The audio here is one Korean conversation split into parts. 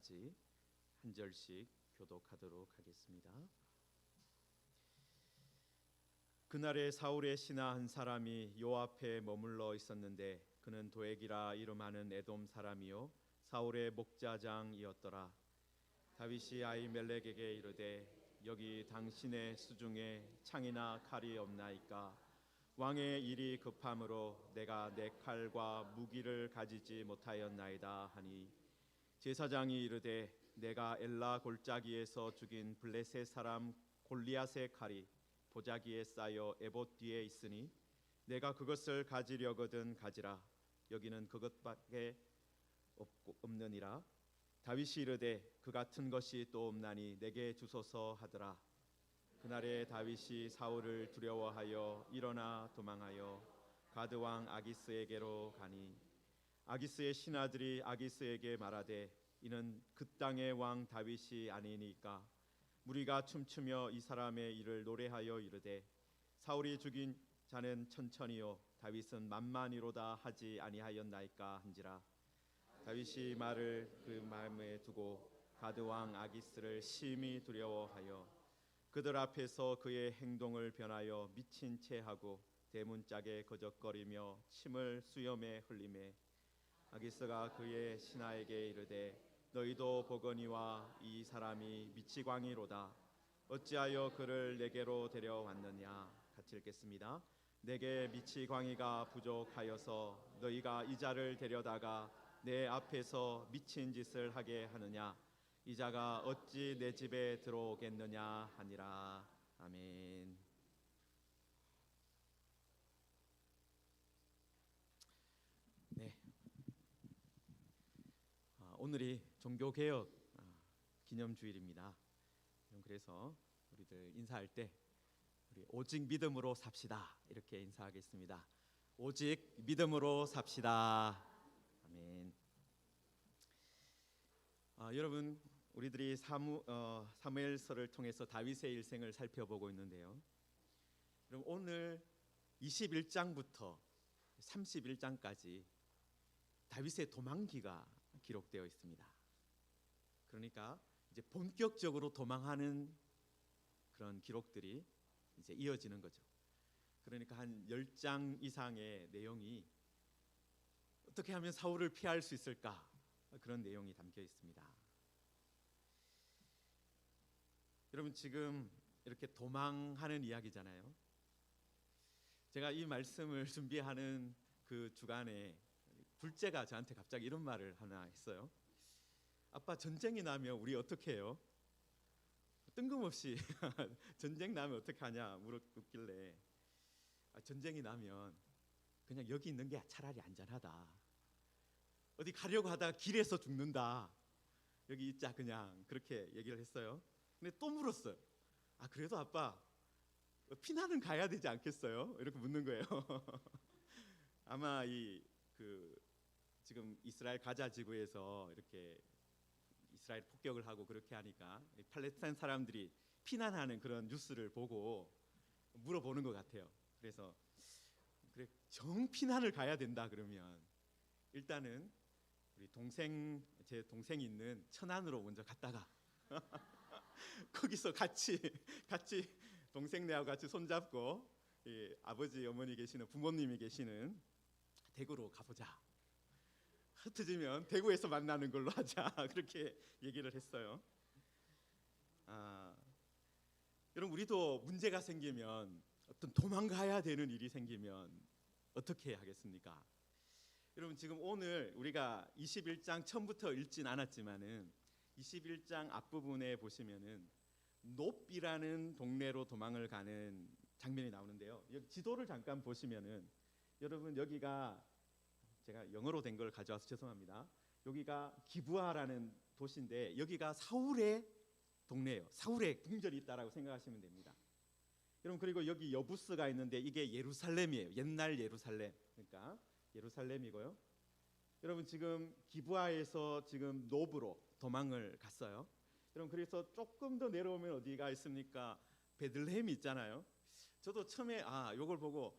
10절까지 한 절씩 교독하도록 하겠습니다. 그날에 사울의 신하 한 사람이 요 앞에 머물러 있었는데 그는 도액이라 이름하는 에돔 사람이요 사울의 목자장이었더라. 다윗이 아히멜렉에게 이르되 여기 당신의 수중에 창이나 칼이 없나이까? 왕의 일이 급함으로 내가 내 칼과 무기를 가지지 못하였나이다 하니 제사장이 이르되 내가 엘라 골짜기에서 죽인 블레셋 사람 골리앗의 칼이 보자기에 쌓여 에봇 뒤에 있으니 내가 그것을 가지려거든 가지라. 여기는 그것밖에 없느니라. 다윗이 이르되 그 같은 것이 또 없나니 내게 주소서 하더라. 그날에 다윗이 사울을 두려워하여 일어나 도망하여 가드 왕 아기스에게로 가니 아기스의 신하들이 아기스에게 말하되 이는 그 땅의 왕 다윗이 아니니까 무리가 춤추며 이 사람의 일을 노래하여 이르되 사울이 죽인 자는 천천히요 다윗은 만만히로다 하지 아니하였나이까 한지라. 다윗이 말을 그 마음에 두고 가드 왕 아기스를 심히 두려워하여 그들 앞에서 그의 행동을 변하여 미친 채 하고 대문짝에 거적거리며 침을 수염에 흘리매 아기스가 그의 신하에게 이르되 너희도 보거니와 이 사람이 미치광이로다. 어찌하여 그를 내게로 데려왔느냐. 같이 읽겠습니다. 내게 미치광이가 부족하여서 너희가 이 자를 데려다가 내 앞에서 미친 짓을 하게 하느냐. 이 자가 어찌 내 집에 들어오겠느냐 하니라. 아멘. 네. 오늘이 종교개혁 기념주일입니다. 그래서 우리들 인사할 때 우리 오직 믿음으로 삽시다 이렇게 인사하겠습니다. 오직 믿음으로 삽시다. 아멘. 여러분 우리들이 사무엘서를 통해서 다윗의 일생을 살펴보고 있는데요. 그럼 오늘 21장부터 31장까지 다윗의 도망기가 기록되어 있습니다. 그러니까 이제 본격적으로 도망하는 그런 기록들이 이제 이어지는 거죠. 그러니까 한 10장 이상의 내용이 어떻게 하면 사울을 피할 수 있을까? 그런 내용이 담겨 있습니다. 여러분 지금 이렇게 도망하는 이야기잖아요. 제가 이 말씀을 준비하는 그 주간에 둘째가 저한테 갑자기 이런 말을 하나 했어요. 아빠 전쟁이 나면 우리 어떻게 해요? 뜬금없이 전쟁 나면 어떻게 하냐 물었길래 전쟁이 나면 그냥 여기 있는 게 차라리 안전하다. 어디 가려고 하다가 길에서 죽는다. 여기 있자 그냥 그렇게 얘기를 했어요. 근데 또 물었어요. 그래도 아빠 피난은 가야 되지 않겠어요? 이렇게 묻는 거예요. 아마 지금 이스라엘 가자 지구에서 이렇게 이스라엘 폭격을 하고 그렇게 하니까 팔레스타인 사람들이 피난하는 그런 뉴스를 보고 물어보는 것 같아요. 그래서 그래 정 피난을 가야 된다 그러면 일단은 우리 제 동생이 있는 천안으로 먼저 갔다가 거기서 같이 동생네하고 같이 손잡고 아버지 어머니 계시는 부모님이 계시는 대구로 가보자. 흩어지면 대구에서 만나는 걸로 하자. 그렇게 얘기를 했어요. 여러분 우리도 문제가 생기면 어떤 도망가야 되는 일이 생기면 어떻게 하겠습니까? 여러분 지금 오늘 우리가 21장 처음부터 읽진 않았지만은 21장 앞부분에 보시면은 놉이라는 동네로 도망을 가는 장면이 나오는데요. 여기 지도를 잠깐 보시면은 여러분 여기가 제가 영어로 된 걸 가져와서 죄송합니다. 여기가 기브아라는 도시인데 여기가 사울의 동네예요. 사울의 궁전이 있다라고 생각하시면 됩니다. 여러분 그리고 여기 여부스가 있는데 이게 예루살렘이에요. 옛날 예루살렘. 그러니까 예루살렘이고요. 여러분 지금 기브아에서 지금 놉으로 도망을 갔어요. 여러분 그래서 조금 더 내려오면 어디가 있습니까? 베들레헴이 있잖아요. 저도 처음에 이걸 보고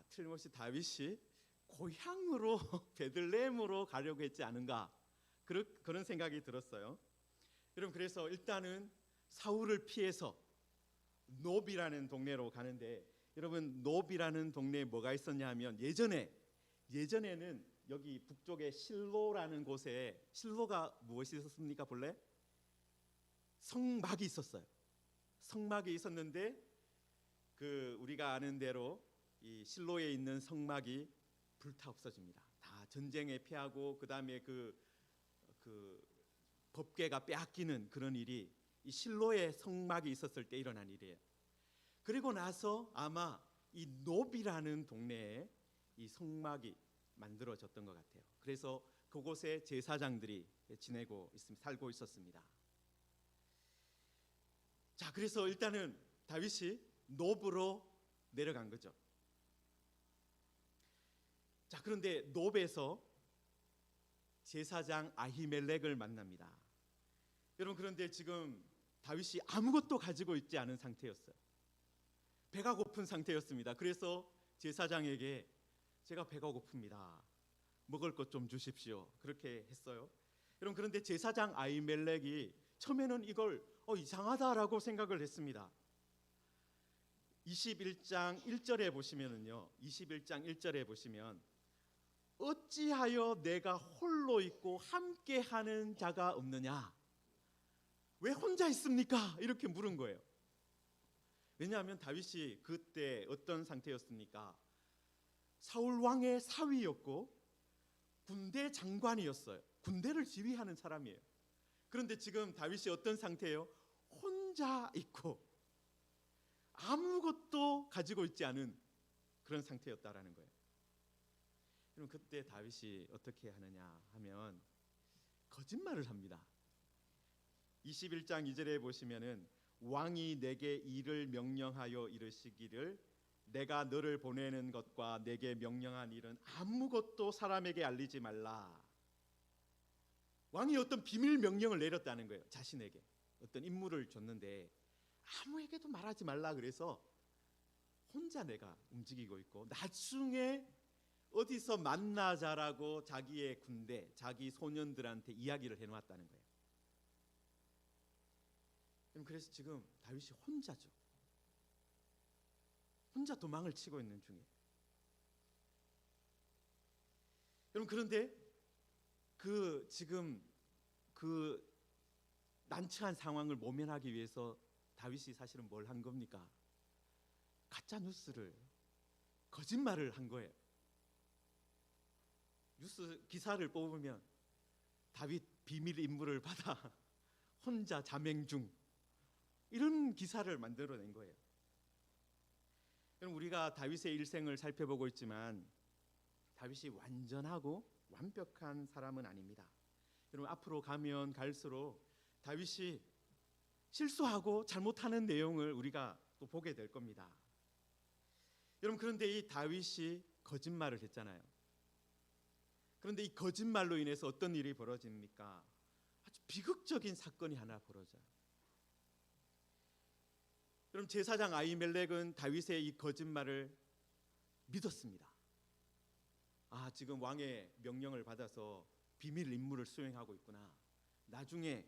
틀림없이 다윗이 고향으로 베들레헴으로 가려고 했지 않은가 그런 생각이 들었어요. 여러분, 그래서 일단은 사울을 피해서 노비라는 동네로 가는데, 여러분, 노비라는 동네에 뭐가 있었냐 하면 예전에는 여기 북쪽에 실로라는 곳에, 실로가 무엇이 있었습니까? 본래 성막이 있었어요. 성막이 있었는데 그 우리가 아는 대로 이 실로에 있는 성막이 불타 없어집니다. 다 전쟁에 피하고 그다음에 그 법궤가 빼앗기는 그런 일이 이 실로에 성막이 있었을 때 일어난 일이에요. 그리고 나서 아마 이 노비라는 동네에 이 성막이 만들어졌던 것 같아요. 그래서 그곳에 제사장들이 살고 있었습니다. 자, 그래서 일단은 다윗이 노브로 내려간 거죠. 자, 그런데 노브에서 제사장 아히멜렉을 만납니다. 여러분, 그런데 지금 다윗이 아무것도 가지고 있지 않은 상태였어요. 배가 고픈 상태였습니다. 그래서 제사장에게 제가 배가 고픕니다. 먹을 것 좀 주십시오. 그렇게 했어요. 여러분, 그런데 제사장 아히멜렉이 처음에는 이걸 이상하다라고 생각을 했습니다. 21장 1절에 보시면은요. 21장 1절에 보시면 어찌하여 내가 홀로 있고 함께하는 자가 없느냐? 왜 혼자 있습니까? 이렇게 물은 거예요. 왜냐하면 다윗이 그때 어떤 상태였습니까? 사울 왕의 사위였고 군대 장관이었어요. 군대를 지휘하는 사람이에요. 그런데 지금 다윗이 어떤 상태예요? 혼자 있고 아무것도 가지고 있지 않은 그런 상태였다라는 거예요. 그럼 그때 다윗이 어떻게 하느냐 하면 거짓말을 합니다. 21장 2절에 보시면은 왕이 내게 일을 명령하여 이르시기를 내가 너를 보내는 것과 내게 명령한 일은 아무것도 사람에게 알리지 말라. 왕이 어떤 비밀 명령을 내렸다는 거예요. 자신에게 어떤 임무를 줬는데 아무에게도 말하지 말라. 그래서 혼자 내가 움직이고 있고 나중에 어디서 만나자라고 자기의 군대, 자기 소년들한테 이야기를 해놓았다는 거예요. 그래서 지금 다윗이 혼자죠. 혼자 도망을 치고 있는 중이에요. 여러분, 그런데 지금 난처한 상황을 모면하기 위해서 다윗이 사실은 뭘 한 겁니까? 가짜 뉴스를, 거짓말을 한 거예요. 뉴스 기사를 뽑으면 다윗 비밀 임무를 받아 혼자 자맹 중, 이런 기사를 만들어낸 거예요. 여러분, 우리가 다윗의 일생을 살펴보고 있지만 다윗이 완전하고 완벽한 사람은 아닙니다. 여러분, 앞으로 가면 갈수록 다윗이 실수하고 잘못하는 내용을 우리가 또 보게 될 겁니다. 여러분, 그런데 이 다윗이 거짓말을 했잖아요. 그런데 이 거짓말로 인해서 어떤 일이 벌어집니까? 아주 비극적인 사건이 하나 벌어져요. 그럼 제사장 아히멜렉은 다윗의 이 거짓말을 믿었습니다. 아, 지금 왕의 명령을 받아서 비밀 임무를 수행하고 있구나. 나중에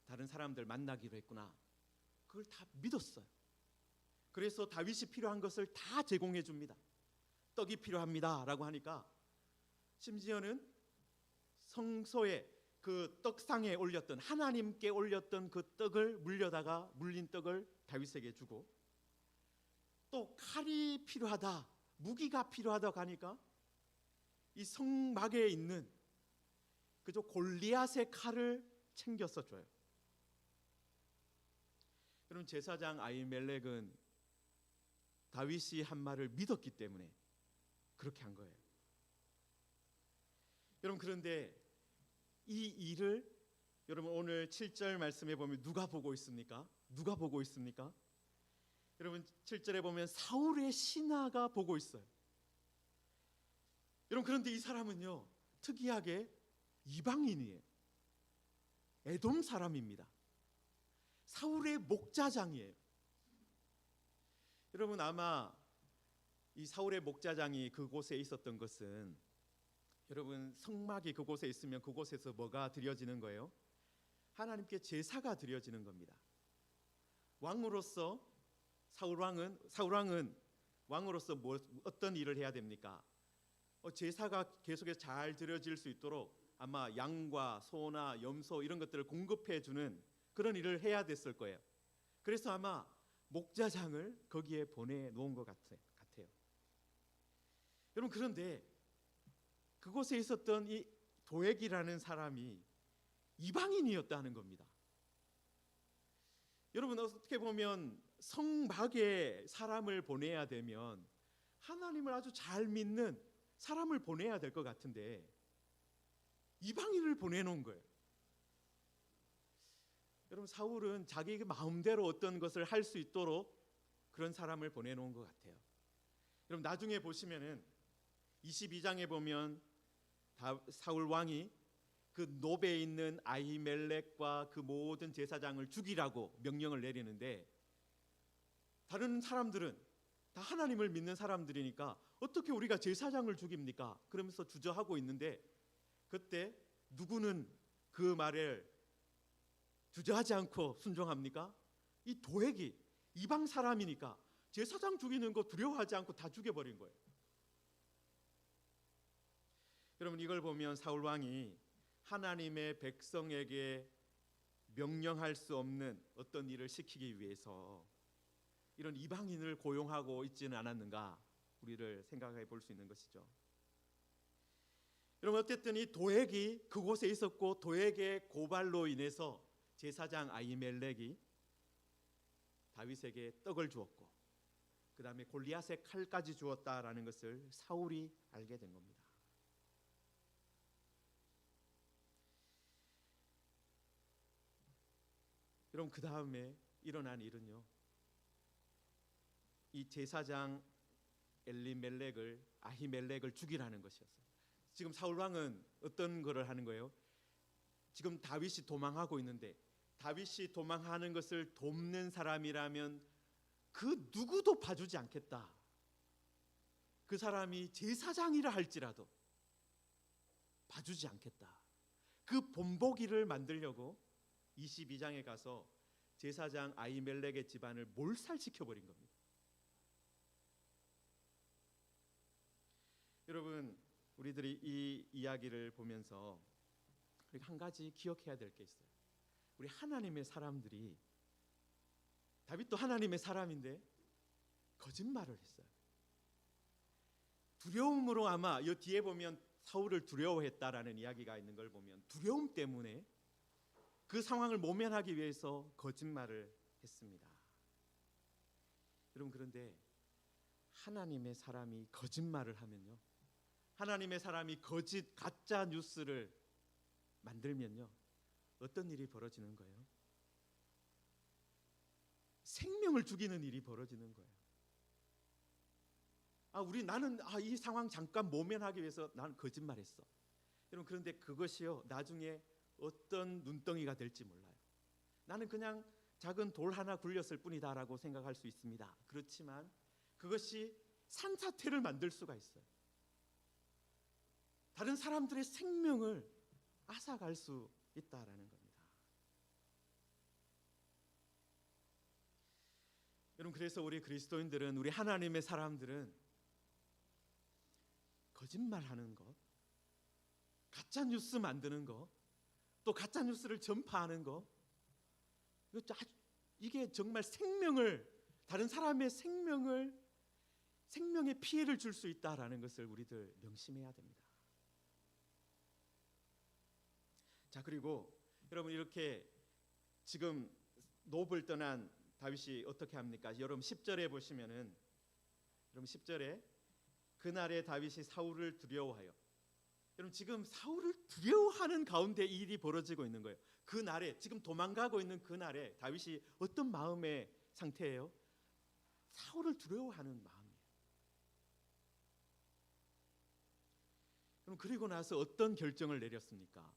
다른 사람들 만나기로 했구나. 그걸 다 믿었어요. 그래서 다윗이 필요한 것을 다 제공해 줍니다. 떡이 필요합니다 라고 하니까 심지어는 성소에 그 떡상에 올렸던, 하나님께 올렸던 그 떡을 물린 떡을 다윗에게 주고, 또 칼이 필요하다, 무기가 필요하다고 하니까 이 성막에 있는 그저 골리앗의 칼을 챙겨서 줘요. 여러분, 제사장 아히멜렉은 다윗이 한 말을 믿었기 때문에 그렇게 한 거예요. 여러분, 그런데 이 일을 여러분 오늘 7절 말씀에 보면 누가 보고 있습니까? 누가 보고 있습니까? 여러분, 7절에 보면 사울의 신하가 보고 있어요. 여러분, 그런데 이 사람은요, 특이하게 이방인이에요. 에돔 사람입니다. 사울의 목자장이에요. 여러분, 아마 이 사울의 목자장이 그곳에 있었던 것은 여러분, 성막이 그곳에 있으면 그곳에서 뭐가 드려지는 거예요? 하나님께 제사가 드려지는 겁니다. 왕으로서 사울 왕은 왕으로서 어떤 일을 해야 됩니까? 제사가 계속해서 잘 드려질 수 있도록 아마 양과 소나 염소 이런 것들을 공급해 주는 그런 일을 해야 됐을 거예요. 그래서 아마 목자장을 거기에 보내놓은 것 같아요. 여러분, 그런데 그곳에 있었던 이 도액이라는 사람이 이방인이었다는 겁니다. 여러분, 어떻게 보면 성막에 사람을 보내야 되면 하나님을 아주 잘 믿는 사람을 보내야 될 것 같은데 이방인을 보내놓은 거예요. 여러분, 사울은 자기 마음대로 어떤 것을 할 수 있도록 그런 사람을 보내놓은 것 같아요. 여러분, 나중에 보시면은 22장에 보면 사울 왕이 그 노베에 있는 아히멜렉과 그 모든 제사장을 죽이라고 명령을 내리는데, 다른 사람들은 다 하나님을 믿는 사람들이니까 어떻게 우리가 제사장을 죽입니까? 그러면서 주저하고 있는데, 그때 누구는 그 말을 주저하지 않고 순종합니까? 이 도액이 이방 사람이니까 제사장 죽이는 거 두려워하지 않고 다 죽여버린 거예요. 여러분, 이걸 보면 사울 왕이 하나님의 백성에게 명령할 수 없는 어떤 일을 시키기 위해서 이런 이방인을 고용하고 있지는 않았는가, 우리를 생각해 볼 수 있는 것이죠. 여러분, 어쨌든 이 도액이 그곳에 있었고, 도액의 고발로 인해서 제사장 아히멜렉이 다윗에게 떡을 주었고, 그 다음에 골리앗의 칼까지 주었다라는 것을 사울이 알게 된 겁니다. 여러분, 그 다음에 일어난 일은요, 이 제사장 아히멜렉을 죽이라는 것이었어요. 지금 사울 왕은 어떤 거를 하는 거예요? 지금 다윗이 도망하고 있는데, 다윗이 도망하는 것을 돕는 사람이라면 그 누구도 봐주지 않겠다. 그 사람이 제사장이라 할지라도 봐주지 않겠다. 그 본보기를 만들려고 22장에 가서 제사장 아히멜렉의 집안을 몰살시켜버린 겁니다. 여러분, 우리들이 이 이야기를 보면서 한 가지 기억해야 될 게 있어요. 우리 하나님의 사람들이, 다윗도 하나님의 사람인데 거짓말을 했어요. 두려움으로, 아마 이 뒤에 보면 사울을 두려워했다라는 이야기가 있는 걸 보면 두려움 때문에 그 상황을 모면하기 위해서 거짓말을 했습니다. 여러분, 그런데 하나님의 사람이 거짓말을 하면요, 하나님의 사람이 가짜 뉴스를 만들면요, 어떤 일이 벌어지는 거예요? 생명을 죽이는 일이 벌어지는 거예요. 나는 이 상황 잠깐 모면하기 위해서 나는 거짓말했어. 여러분, 그런데 그것이요, 나중에 어떤 눈덩이가 될지 몰라요. 나는 그냥 작은 돌 하나 굴렸을 뿐이다라고 생각할 수 있습니다. 그렇지만 그것이 산사태를 만들 수가 있어요. 다른 사람들의 생명을 앗아갈 수 있다라는 겁니다. 여러분, 그래서 우리 그리스도인들은, 우리 하나님의 사람들은 거짓말하는 것, 가짜 뉴스 만드는 것, 또 가짜 뉴스를 전파하는 것, 이게 정말 다른 사람의 생명에 피해를 줄 수 있다라는 것을 우리들 명심해야 됩니다. 자, 그리고 여러분, 이렇게 지금 노브를 떠난 다윗이 어떻게 합니까? 여러분 10절에 보시면은, 여러분 10절에 그날에 다윗이 사울을 두려워하여, 여러분 지금 사울을 두려워하는 가운데 이 일이 벌어지고 있는 거예요. 그날에, 지금 도망가고 있는 그날에 다윗이 어떤 마음의 상태예요? 사울을 두려워하는 마음이에요. 그럼 그리고 나서 어떤 결정을 내렸습니까?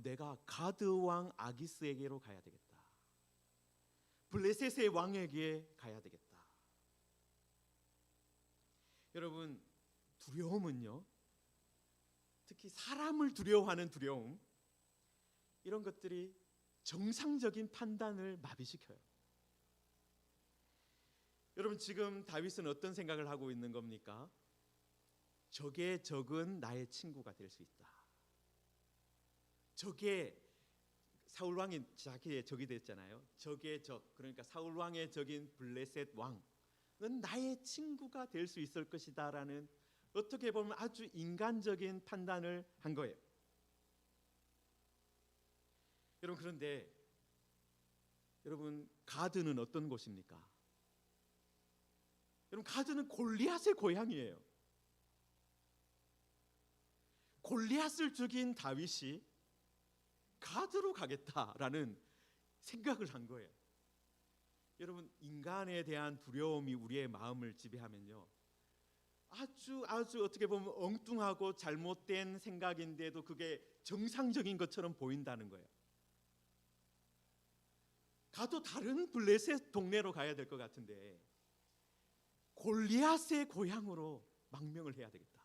내가 가드 왕 아기스에게로 가야 되겠다. 블레셋의 왕에게 가야 되겠다. 여러분, 두려움은요, 특히 사람을 두려워하는 두려움, 이런 것들이 정상적인 판단을 마비시켜요. 여러분, 지금 다윗은 어떤 생각을 하고 있는 겁니까? 적의 적은 나의 친구가 될 수 있다. 적의 사울 왕이 자기의 적이 됐잖아요. 적의 적, 그러니까 사울 왕의 적인 블레셋 왕은 나의 친구가 될 수 있을 것이다라는, 어떻게 보면 아주 인간적인 판단을 한 거예요. 여러분, 그런데 여러분, 가드는 어떤 곳입니까? 여러분, 가드는 골리앗의 고향이에요. 골리앗을 죽인 다윗이 가드로 가겠다라는 생각을 한 거예요. 여러분, 인간에 대한 두려움이 우리의 마음을 지배하면요, 아주 어떻게 보면 엉뚱하고 잘못된 생각인데도 그게 정상적인 것처럼 보인다는 거예요. 가도 다른 블레셋 동네로 가야 될 것 같은데 골리앗의 고향으로 망명을 해야 되겠다.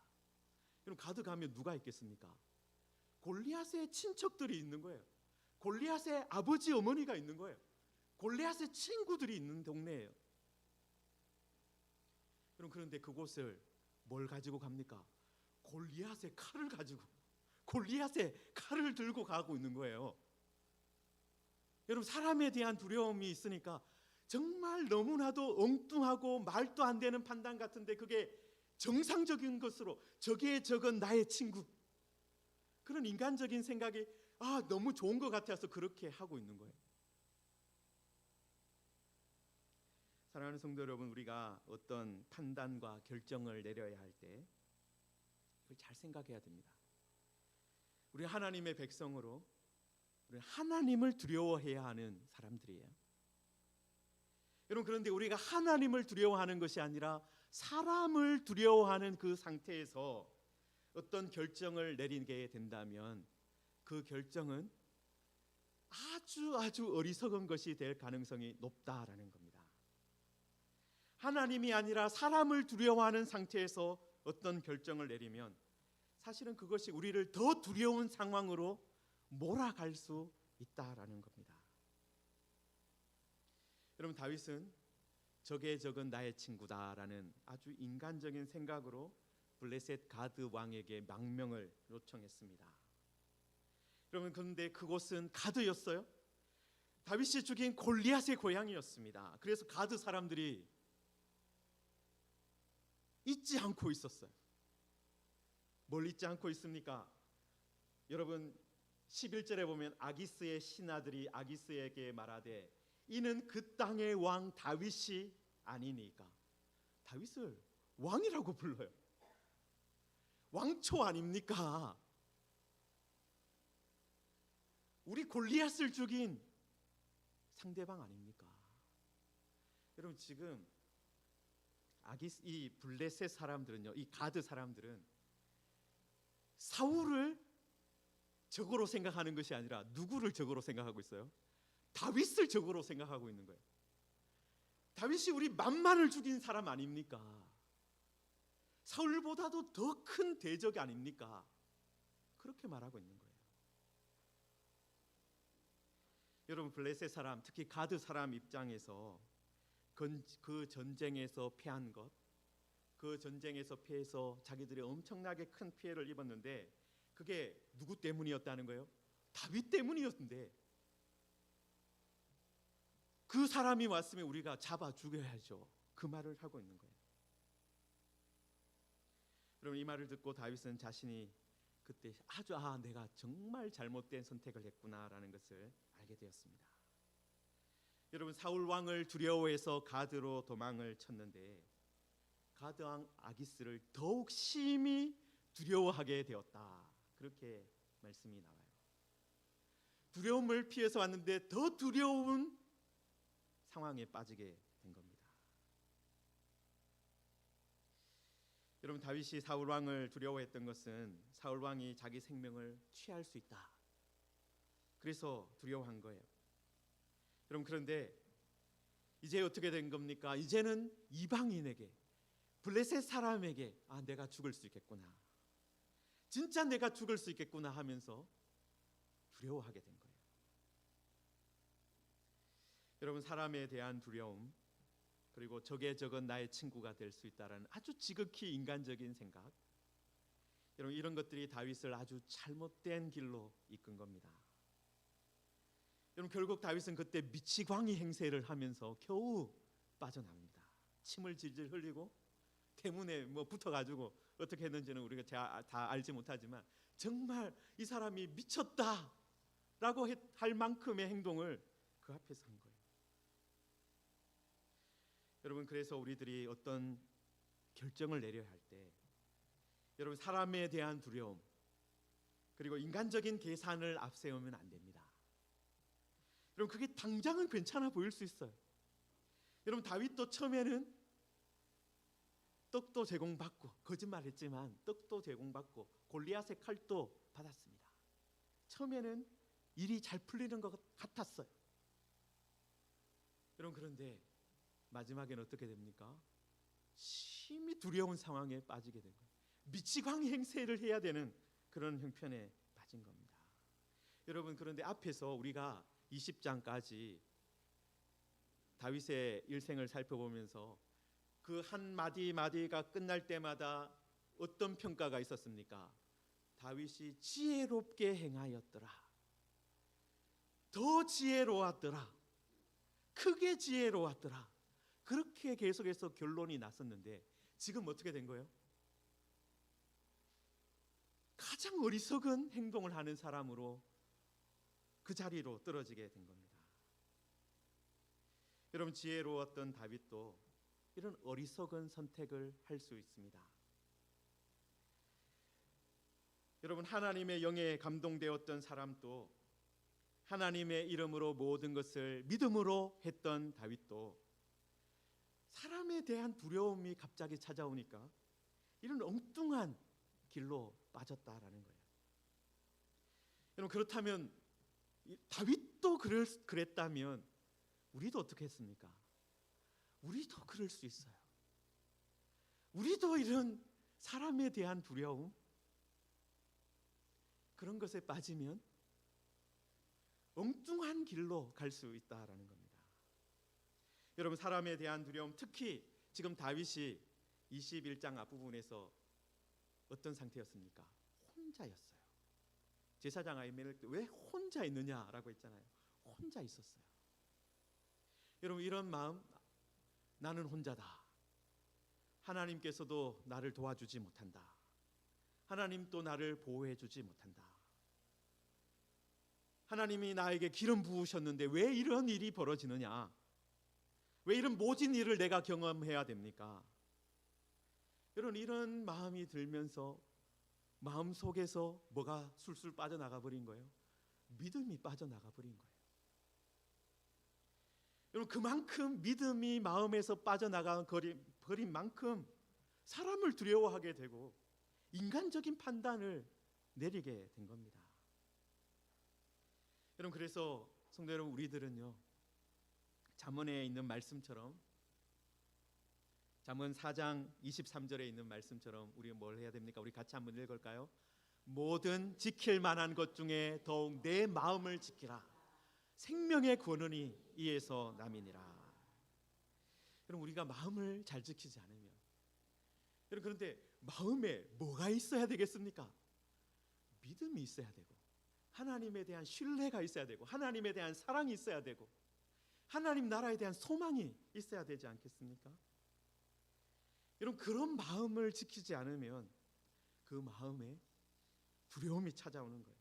그럼 가드 가면 누가 있겠습니까? 골리앗의 친척들이 있는 거예요. 골리앗의 아버지 어머니가 있는 거예요. 골리앗의 친구들이 있는 동네예요. 여러분, 그런데 그곳을 뭘 가지고 갑니까? 골리앗의 칼을 가지고, 골리앗의 칼을 들고 가고 있는 거예요. 여러분, 사람에 대한 두려움이 있으니까 정말 너무나도 엉뚱하고 말도 안 되는 판단 같은데 그게 정상적인 것으로, 적의 적은 나의 친구, 그런 인간적인 생각이 너무 좋은 것 같아서 그렇게 하고 있는 거예요. 사랑하는 성도 여러분, 우리가 어떤 판단과 결정을 내려야 할 때 그걸 잘 생각해야 됩니다. 우리 하나님의 백성으로 우리 하나님을 두려워해야 하는 사람들이에요. 여러분, 그런데 우리가 하나님을 두려워하는 것이 아니라 사람을 두려워하는 그 상태에서 어떤 결정을 내리게 된다면 그 결정은 아주 어리석은 것이 될 가능성이 높다라는 겁니다. 하나님이 아니라 사람을 두려워하는 상태에서 어떤 결정을 내리면 사실은 그것이 우리를 더 두려운 상황으로 몰아갈 수 있다라는 겁니다. 여러분, 다윗은 적의 적은 나의 친구다라는 아주 인간적인 생각으로 블레셋 가드 왕에게 망명을 요청했습니다. 여러분, 그런데 그곳은 가드였어요. 다윗이 죽인 골리앗의 고향이었습니다. 그래서 가드 사람들이 잊지 않고 있었어요. 뭘 잊지 않고 있습니까? 여러분, 11절에 보면 아기스의 신하들이 아기스에게 말하되 이는 그 땅의 왕 다윗이 아니니까. 다윗을 왕이라고 불러요. 왕초 아닙니까? 우리 골리앗을 죽인 상대방 아닙니까? 여러분, 지금 이 블레셋 사람들은요, 이 가드 사람들은 사울을 적으로 생각하는 것이 아니라 누구를 적으로 생각하고 있어요? 다윗을 적으로 생각하고 있는 거예요. 다윗이 우리 만만을 죽인 사람 아닙니까? 사울보다도 더 큰 대적이 아닙니까? 그렇게 말하고 있는 거예요. 여러분, 블레셋 사람, 특히 가드 사람 입장에서 그 전쟁에서 패한 것, 그 전쟁에서 패해서 자기들이 엄청나게 큰 피해를 입었는데 그게 누구 때문이었다는 거예요? 다윗 때문이었는데 그 사람이 왔으면 우리가 잡아 죽여야죠. 그 말을 하고 있는 거예요. 여러분, 이 말을 듣고 다윗은 자신이 그때 내가 정말 잘못된 선택을 했구나라는 것을 알게 되었습니다. 여러분, 사울 왕을 두려워해서 가드로 도망을 쳤는데 가드 왕 아기스를 더욱 심히 두려워하게 되었다. 그렇게 말씀이 나와요. 두려움을 피해서 왔는데 더 두려운 상황에 빠지게 된 겁니다. 여러분, 다윗이 사울 왕을 두려워했던 것은 사울 왕이 자기 생명을 취할 수 있다. 그래서 두려워한 거예요. 여러분, 그런데 이제 어떻게 된 겁니까? 이제는 이방인에게, 블레셋 사람에게 내가 죽을 수 있겠구나. 진짜 내가 죽을 수 있겠구나 하면서 두려워하게 된 거예요. 여러분, 사람에 대한 두려움, 그리고 적의 적은 나의 친구가 될 수 있다라는 아주 지극히 인간적인 생각, 여러분, 이런 것들이 다윗을 아주 잘못된 길로 이끈 겁니다. 여러분, 결국 다윗은 그때 미치광이 행세를 하면서 겨우 빠져나옵니다. 침을 질질 흘리고 대문에 붙어가지고 어떻게 했는지는 우리가 다 알지 못하지만 정말 이 사람이 미쳤다라고 할 만큼의 행동을 그 앞에서 한 거예요. 여러분, 그래서 우리들이 어떤 결정을 내려야 할 때, 여러분, 사람에 대한 두려움, 그리고 인간적인 계산을 앞세우면 안 됩니다. 여러분, 그게 당장은 괜찮아 보일 수 있어요. 여러분, 다윗도 처음에는 떡도 제공받고, 거짓말했지만 떡도 제공받고 골리앗의 칼도 받았습니다. 처음에는 일이 잘 풀리는 것 같았어요. 여러분, 그런데 마지막에는 어떻게 됩니까? 심히 두려운 상황에 빠지게 된 거예요. 미치광이 행세를 해야 되는 그런 형편에 빠진 겁니다. 여러분, 그런데 앞에서 우리가 20장까지 다윗의 일생을 살펴보면서 그 한 마디 마디가 끝날 때마다 어떤 평가가 있었습니까? 다윗이 지혜롭게 행하였더라, 더 지혜로웠더라, 크게 지혜로웠더라, 그렇게 계속해서 결론이 났었는데 지금 어떻게 된 거예요? 가장 어리석은 행동을 하는 사람으로 그 자리로 떨어지게 된 겁니다. 여러분, 지혜로웠던 다윗도 이런 어리석은 선택을 할 수 있습니다. 여러분, 하나님의 영에 감동되었던 사람도, 하나님의 이름으로 모든 것을 믿음으로 했던 다윗도 사람에 대한 두려움이 갑자기 찾아오니까 이런 엉뚱한 길로 빠졌다라는 거예요. 여러분, 그렇다면 다윗도 그랬다면 우리도 어떻게 했습니까? 우리도 그럴 수 있어요. 우리도 이런 사람에 대한 두려움, 그런 것에 빠지면 엉뚱한 길로 갈 수 있다라는 겁니다. 여러분, 사람에 대한 두려움, 특히 지금 다윗이 21장 앞부분에서 어떤 상태였습니까? 혼자였어요. 제사장 아히멜렉 왜 혼자 있느냐라고 했잖아요. 혼자 있었어요. 여러분, 이런 마음, 나는 혼자다, 하나님께서도 나를 도와주지 못한다, 하나님도 나를 보호해 주지 못한다, 하나님이 나에게 기름 부으셨는데 왜 이런 일이 벌어지느냐, 왜 이런 모진 일을 내가 경험해야 됩니까? 여러분, 이런 마음이 들면서 마음속에서 뭐가 술술 빠져나가 버린 거예요? 믿음이 빠져나가 버린 거예요. 여러분, 그만큼 믿음이 마음에서 빠져나가 버린 만큼 사람을 두려워하게 되고 인간적인 판단을 내리게 된 겁니다. 여러분, 그래서 성도 여러분, 우리들은요, 잠언에 있는 말씀처럼, 잠언 4장 23절에 있는 말씀처럼 우리가 뭘 해야 됩니까? 우리 같이 한번 읽을까요? 모든 지킬 만한 것 중에 더욱 내 마음을 지키라, 생명의 권능이 이에서 남이니라. 여러분, 우리가 마음을 잘 지키지 않으면, 여러분, 그런데 마음에 뭐가 있어야 되겠습니까? 믿음이 있어야 되고, 하나님에 대한 신뢰가 있어야 되고, 하나님에 대한 사랑이 있어야 되고, 하나님 나라에 대한 소망이 있어야 되지 않겠습니까? 여러분, 그런 마음을 지키지 않으면 그 마음에 두려움이 찾아오는 거예요.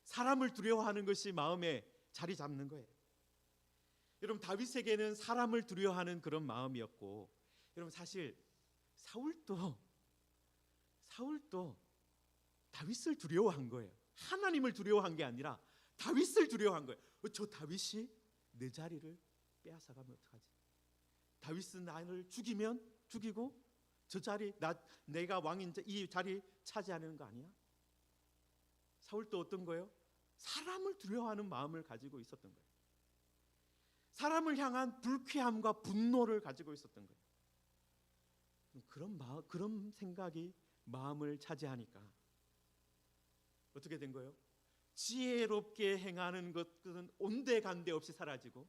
사람을 두려워하는 것이 마음에 자리 잡는 거예요. 여러분, 다윗에게는 사람을 두려워하는 그런 마음이었고, 여러분, 사실 사울도 다윗을 두려워한 거예요. 하나님을 두려워한 게 아니라 다윗을 두려워한 거예요. 저 다윗이 내 자리를 빼앗아가면 어떡하지? 다윗은 나를 죽이고 저 자리, 내가 왕인 이 자리 차지하는 거 아니야? 사울도 어떤 거예요? 사람을 두려워하는 마음을 가지고 있었던 거예요. 사람을 향한 불쾌함과 분노를 가지고 있었던 거예요. 그런 생각이 마음을 차지하니까 어떻게 된 거예요? 지혜롭게 행하는 것은 온데간데 없이 사라지고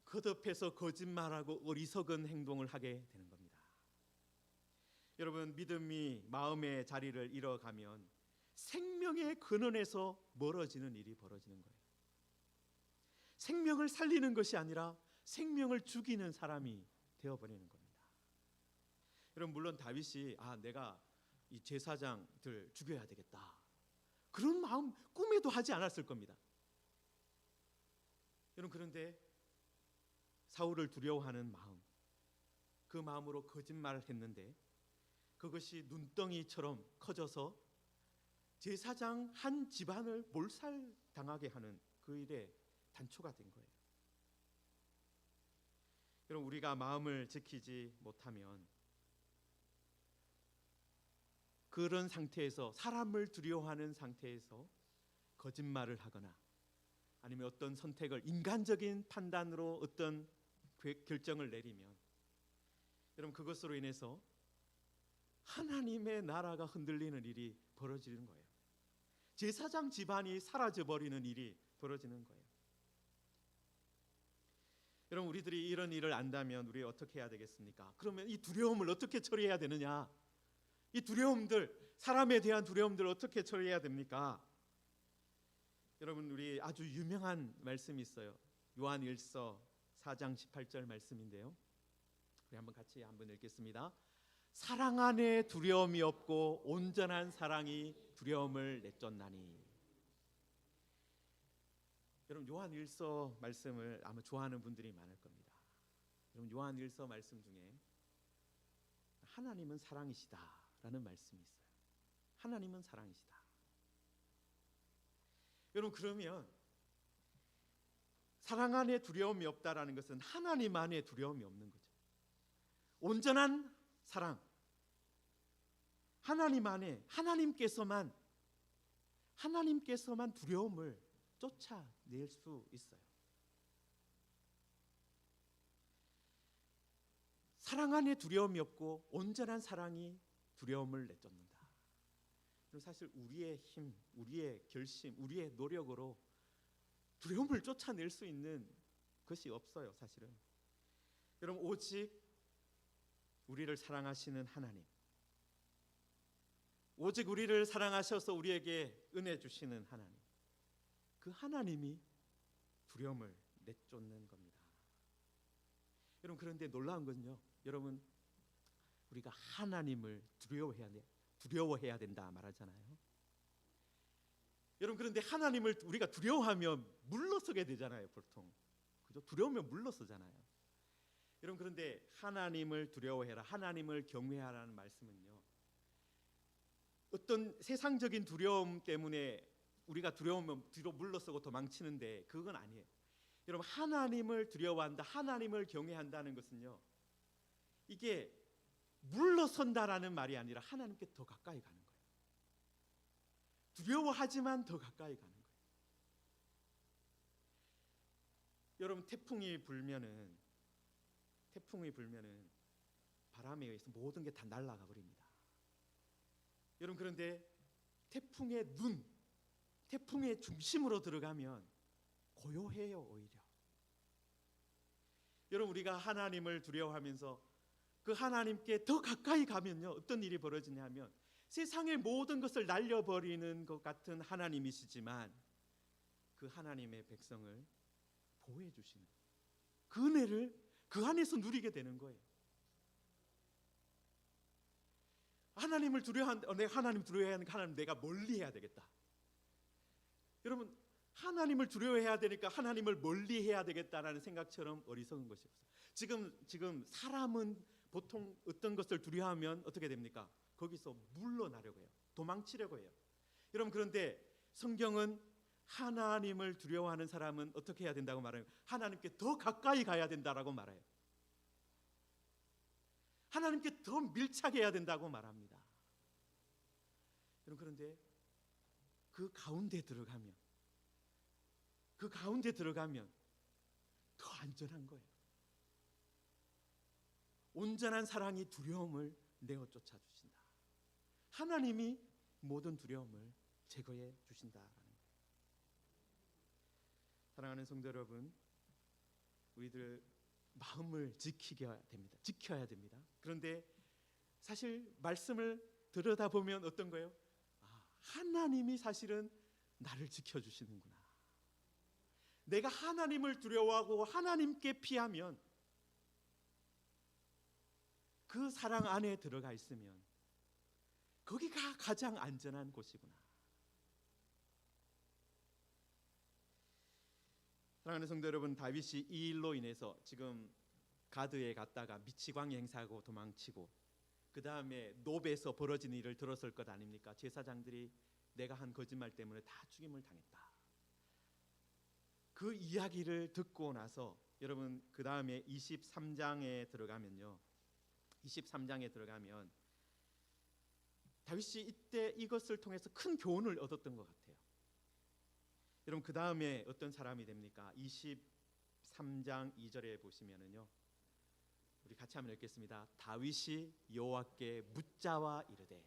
겉앞에서 거짓말하고 어리석은 행동을 하게 되는 겁니다. 여러분, 믿음이 마음의 자리를 잃어가면 생명의 근원에서 멀어지는 일이 벌어지는 거예요. 생명을 살리는 것이 아니라 생명을 죽이는 사람이 되어버리는 겁니다. 여러분, 물론 다윗이 내가 이 제사장들 죽여야 되겠다, 그런 마음 꿈에도 하지 않았을 겁니다. 여러분, 그런데 사울을 두려워하는 마음, 그 마음으로 거짓말을 했는데 그것이 눈덩이처럼 커져서 제사장 한 집안을 몰살당하게 하는 그 일에 단초가 된 거예요. 여러분, 우리가 마음을 지키지 못하면 그런 상태에서, 사람을 두려워하는 상태에서 거짓말을 하거나 아니면 어떤 선택을 인간적인 판단으로 어떤 결정을 내리면 여러분, 그것으로 인해서 하나님의 나라가 흔들리는 일이 벌어지는 거예요. 제사장 집안이 사라져버리는 일이 벌어지는 거예요. 여러분, 우리들이 이런 일을 안다면 우리 어떻게 해야 되겠습니까? 그러면 이 두려움을 어떻게 처리해야 되느냐? 이 두려움들, 사람에 대한 두려움들 어떻게 처리해야 됩니까? 여러분, 우리 아주 유명한 말씀이 있어요. 요한 1서 4장 18절 말씀인데요, 우리 한번 같이 읽겠습니다. 사랑 안에 두려움이 없고 온전한 사랑이 두려움을 내쫓나니. 여러분, 요한 1서 말씀을 아마 좋아하는 분들이 많을 겁니다. 여러분, 요한 1서 말씀 중에 하나님은 사랑이시다라는 말씀이 있어요. 하나님은 사랑이시다. 여러분, 그러면 사랑 안에 두려움이 없다라는 것은 하나님 안에 두려움이 없는 거죠. 온전한 사랑, 하나님 안에 하나님께서만 두려움을 쫓아낼 수 있어요. 사랑 안에 두려움이 없고 온전한 사랑이 두려움을 내쫓는다. 사실 우리의 힘, 우리의 결심, 우리의 노력으로 두려움을 쫓아낼 수 있는 것이 없어요, 사실은. 여러분, 오직 우리를 사랑하시는 하나님, 오직 우리를 사랑하셔서 우리에게 은혜 주시는 하나님, 그 하나님이 두려움을 내쫓는 겁니다. 여러분, 그런데 놀라운 것은요, 여러분, 우리가 하나님을 두려워해야 된다 말하잖아요. 여러분, 그런데 하나님을 우리가 두려워하면 물러서게 되잖아요, 보통. 그죠? 두려우면 물러서잖아요. 여러분, 그런데 하나님을 두려워해라, 하나님을 경외하라는 말씀은요, 어떤 세상적인 두려움 때문에 우리가 두려우면 뒤로 물러서고 도망치는데 그건 아니에요. 여러분, 하나님을 두려워한다, 하나님을 경외한다는 것은요, 이게 물러선다라는 말이 아니라 하나님께 더 가까이 가는 거예요. 두려워하지만 더 가까이 가는 거예요. 여러분, 태풍이 불면은 바람에 의해서 모든 게 다 날아가 버립니다. 여러분, 그런데 태풍의 중심으로 들어가면 고요해요, 오히려. 여러분, 우리가 하나님을 두려워하면서 그 하나님께 더 가까이 가면요, 어떤 일이 벌어지냐면 세상의 모든 것을 날려버리는 것 같은 하나님이시지만 그 하나님의 백성을 보호해 주시는 그 은혜를 그 안에서 누리게 되는 거예요. 하나님을 내가 하나님 두려워해야 하는 하나님 내가 멀리해야 되겠다. 여러분, 하나님을 두려워해야 되니까 하나님을 멀리해야 되겠다라는 생각처럼 어리석은 것이 없어요. 지금 사람은 보통 어떤 것을 두려워하면 어떻게 됩니까? 거기서 물러나려고 해요. 도망치려고 해요. 여러분, 그런데 성경은 하나님을 두려워하는 사람은 어떻게 해야 된다고 말해요? 하나님께 더 가까이 가야 된다라고 말해요. 하나님께 더 밀착해야 된다고 말합니다. 여러분, 그런데 그 가운데 들어가면 더 안전한 거예요. 온전한 사랑이 두려움을 내어 쫓아 주신다. 하나님이 모든 두려움을 제거해 주신다라는 거예요. 사랑하는 성도 여러분, 우리들 마음을 지켜야 됩니다. 그런데 사실 말씀을 들여다보면 어떤 거예요? 하나님이 사실은 나를 지켜주시는구나. 내가 하나님을 두려워하고 하나님께 피하면, 그 사랑 안에 들어가 있으면 거기가 가장 안전한 곳이구나. 사랑하는 성도 여러분, 다윗이 이 일로 인해서 지금 가드에 갔다가 미치광이 행사하고 도망치고, 그 다음에 노베에서 벌어진 일을 들었을 것 아닙니까? 제사장들이 내가 한 거짓말 때문에 다 죽임을 당했다. 그 이야기를 듣고 나서 여러분, 그 다음에 23장에 들어가면 다윗이 이때 이것을 통해서 큰 교훈을 얻었던 것 같아요. 여러분, 그 다음에 어떤 사람이 됩니까? 23장 2절에 보시면은요, 우리 같이 한번 읽겠습니다. 다윗이 여호와께 묻자와 이르되,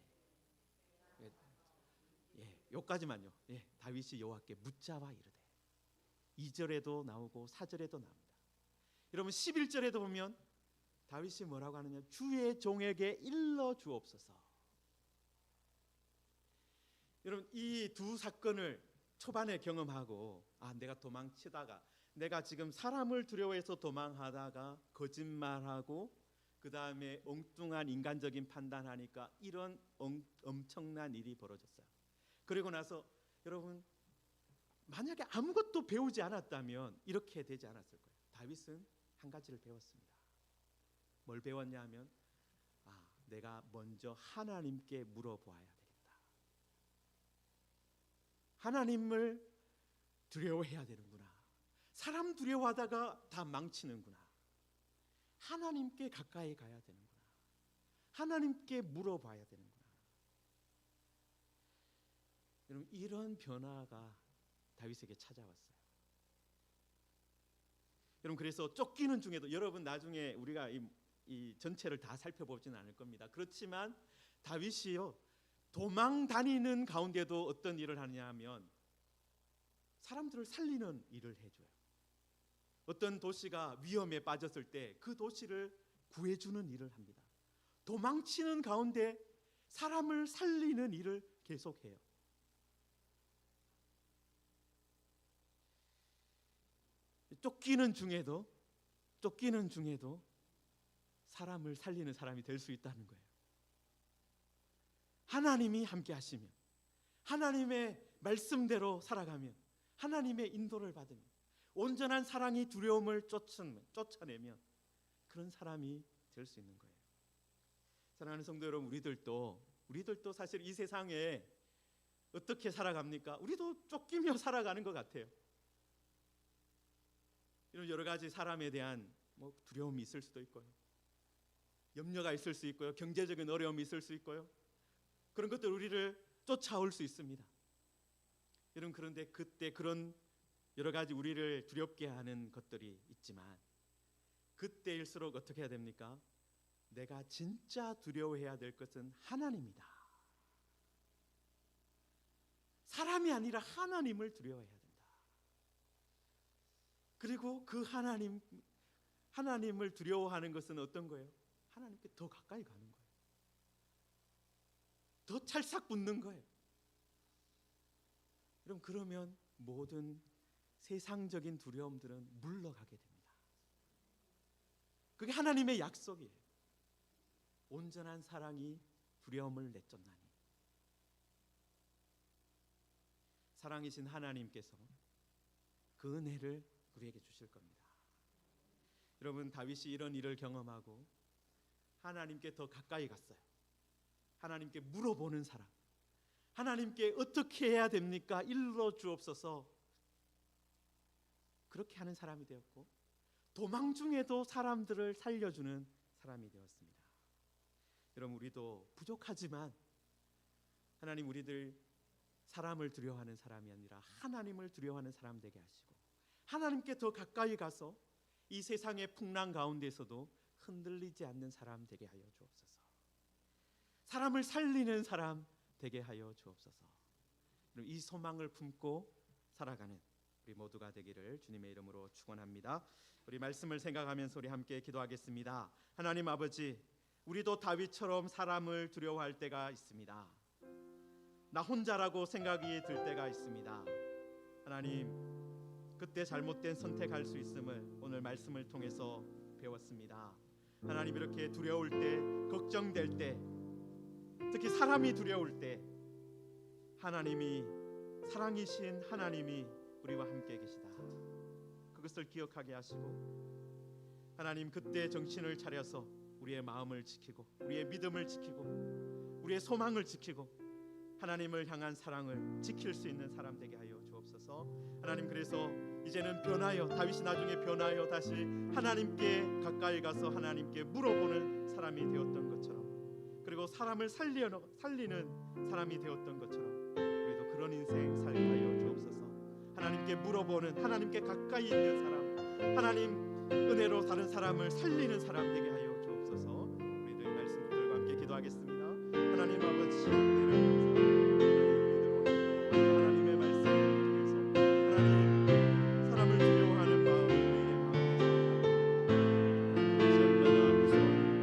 여기까지만요. 다윗이 여호와께 묻자와 이르되. 2절에도 나오고 4절에도 나옵니다. 여러분, 11절에도 보면 다윗이 뭐라고 하느냐? 주의 종에게 일러 주옵소서. 여러분, 이 두 사건을 초반에 경험하고, 내가 도망치다가, 내가 지금 사람을 두려워해서 도망하다가 거짓말하고, 그 다음에 엉뚱한 인간적인 판단하니까 이런 엄청난 일이 벌어졌어요. 그리고 나서 여러분, 만약에 아무것도 배우지 않았다면 이렇게 되지 않았을 거예요. 다윗은 한 가지를 배웠습니다. 뭘 배웠냐 하면, 내가 먼저 하나님께 물어보아야 되겠다. 하나님을 두려워해야 되는구나. 사람 두려워하다가 다 망치는구나. 하나님께 가까이 가야 되는구나. 하나님께 물어봐야 되는구나. 여러분, 이런 변화가 다윗에게 찾아왔어요. 여러분, 그래서 쫓기는 중에도, 여러분 나중에 우리가 이 전체를 다 살펴보지는 않을 겁니다. 그렇지만 다윗이요, 도망 다니는 가운데도 어떤 일을 하느냐 하면 사람들을 살리는 일을 해줘요. 어떤 도시가 위험에 빠졌을 때 그 도시를 구해주는 일을 합니다. 도망치는 가운데 사람을 살리는 일을 계속해요. 쫓기는 중에도 사람을 살리는 사람이 될 수 있다는 거예요. 하나님이 함께 하시면, 하나님의 말씀대로 살아가면, 하나님의 인도를 받으면, 온전한 사랑이 두려움을 쫓아내면 그런 사람이 될 수 있는 거예요. 사랑하는 성도 여러분, 우리들도 사실 이 세상에 어떻게 살아갑니까? 우리도 쫓기며 살아가는 것 같아요. 이런 여러 가지 사람에 대한 두려움이 있을 수도 있고요, 염려가 있을 수 있고요, 경제적인 어려움이 있을 수 있고요, 그런 것들 우리를 쫓아올 수 있습니다. 여러분, 그런데 그때 그런 여러 가지 우리를 두렵게 하는 것들이 있지만, 그때일수록 어떻게 해야 됩니까? 내가 진짜 두려워해야 될 것은 하나님이다. 사람이 아니라 하나님을 두려워해야 된다. 그리고 그 하나님을 두려워하는 것은 어떤 거예요? 하나님께 더 가까이 가는 거예요. 더 찰싹 붙는 거예요. 여러분, 그러면 모든 세상적인 두려움들은 물러가게 됩니다. 그게 하나님의 약속이에요. 온전한 사랑이 두려움을 내쫓나니. 사랑이신 하나님께서 그 은혜를 우리에게 주실 겁니다. 여러분, 다윗이 이런 일을 경험하고 하나님께 더 가까이 갔어요. 하나님께 물어보는 사람, 하나님께 어떻게 해야 됩니까? 일러 주옵소서. 그렇게 하는 사람이 되었고, 도망 중에도 사람들을 살려주는 사람이 되었습니다. 여러분, 우리도 부족하지만 하나님, 우리들 사람을 두려워하는 사람이 아니라 하나님을 두려워하는 사람 되게 하시고, 하나님께 더 가까이 가서 이 세상의 풍랑 가운데서도 흔들리지 않는 사람 되게 하여 주옵소서. 사람을 살리는 사람 되게 하여 주옵소서. 이 소망을 품고 살아가는 우리 모두가 되기를 주님의 이름으로 축원합니다. 우리 말씀을 생각하면서 우리 함께 기도하겠습니다. 하나님 아버지, 우리도 다윗처럼 사람을 두려워할 때가 있습니다. 나 혼자라고 생각이 들 때가 있습니다. 하나님, 그때 잘못된 선택할 수 있음을 오늘 말씀을 통해서 배웠습니다. 하나님, 이렇게 두려울 때, 걱정될 때, 특히 사람이 두려울 때 하나님이, 사랑이신 하나님이 우리와 함께 계시다, 그것을 기억하게 하시고 하나님, 그때 정신을 차려서 우리의 마음을 지키고 우리의 믿음을 지키고 우리의 소망을 지키고 하나님을 향한 사랑을 지킬 수 있는 사람 되게 하여 주옵소서. 하나님, 그래서 이제는 변하여, 다윗이 나중에 변하여 다시 하나님께 가까이 가서 하나님께 물어보는 사람이 되었던 것처럼, 그리고 사람을 살리는 사람이 되었던 것처럼 우리도 그런 인생 살게 하여 주옵소서. 하나님께 물어보는, 하나님께 가까이 있는 사람, 하나님 은혜로 다른 사람을 살리는 사람 되게 하여 주옵소서. 우리들 말씀들과 함께 기도하겠습니다. 하나님 아버지, 은혜를 하나님의 말씀을 통해서 하나님, 사람을 두려워하는 마음, 우리의 마음에 그것이 얼마나 무서운 일인지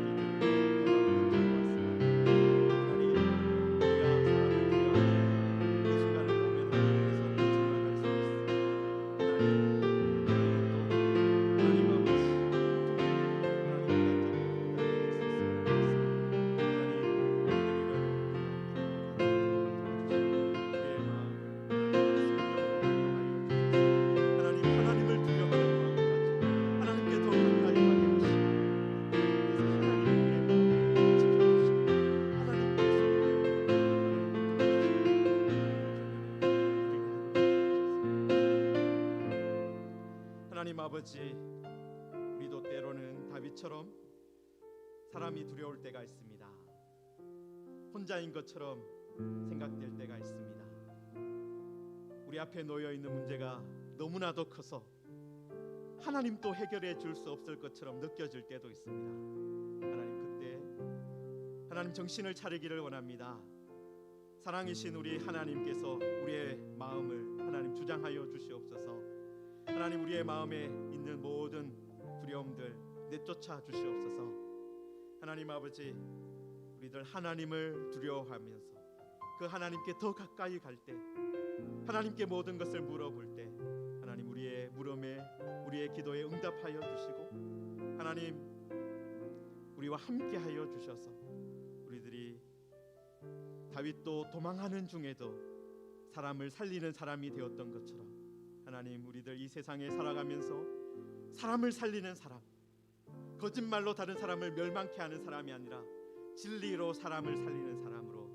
하나님 아버지, 우리도 때로는 다윗처럼 사람이 두려울 때가 있습니다. 혼자인 것처럼 생각될 때가 있습니다. 우리 앞에 놓여 있는 문제가 너무나도 커서 하나님도 해결해 줄 수 없을 것처럼 느껴질 때도 있습니다. 하나님, 그때 하나님 정신을 차리기를 원합니다. 사랑이신 우리 하나님께서 우리의 마음을 하나님 주장하여 주시옵소서. 하나님, 우리의 마음에 있는 모든 두려움들 내쫓아 주시옵소서. 하나님 아버지, 우리들 하나님을 두려워하면서 그 하나님께 더 가까이 갈 때, 하나님께 모든 것을 물어볼 때 하나님, 우리의 물음에, 우리의 기도에 응답하여 주시고 하나님, 우리와 함께하여 주셔서 우리들이 다윗도 도망하는 중에도 사람을 살리는 사람이 되었던 것처럼 하나님, 우리들 이 세상에 살아가면서 사람을 살리는 사람, 거짓말로 다른 사람을 멸망케 하는 사람이 아니라 진리로 사람을 살리는 사람으로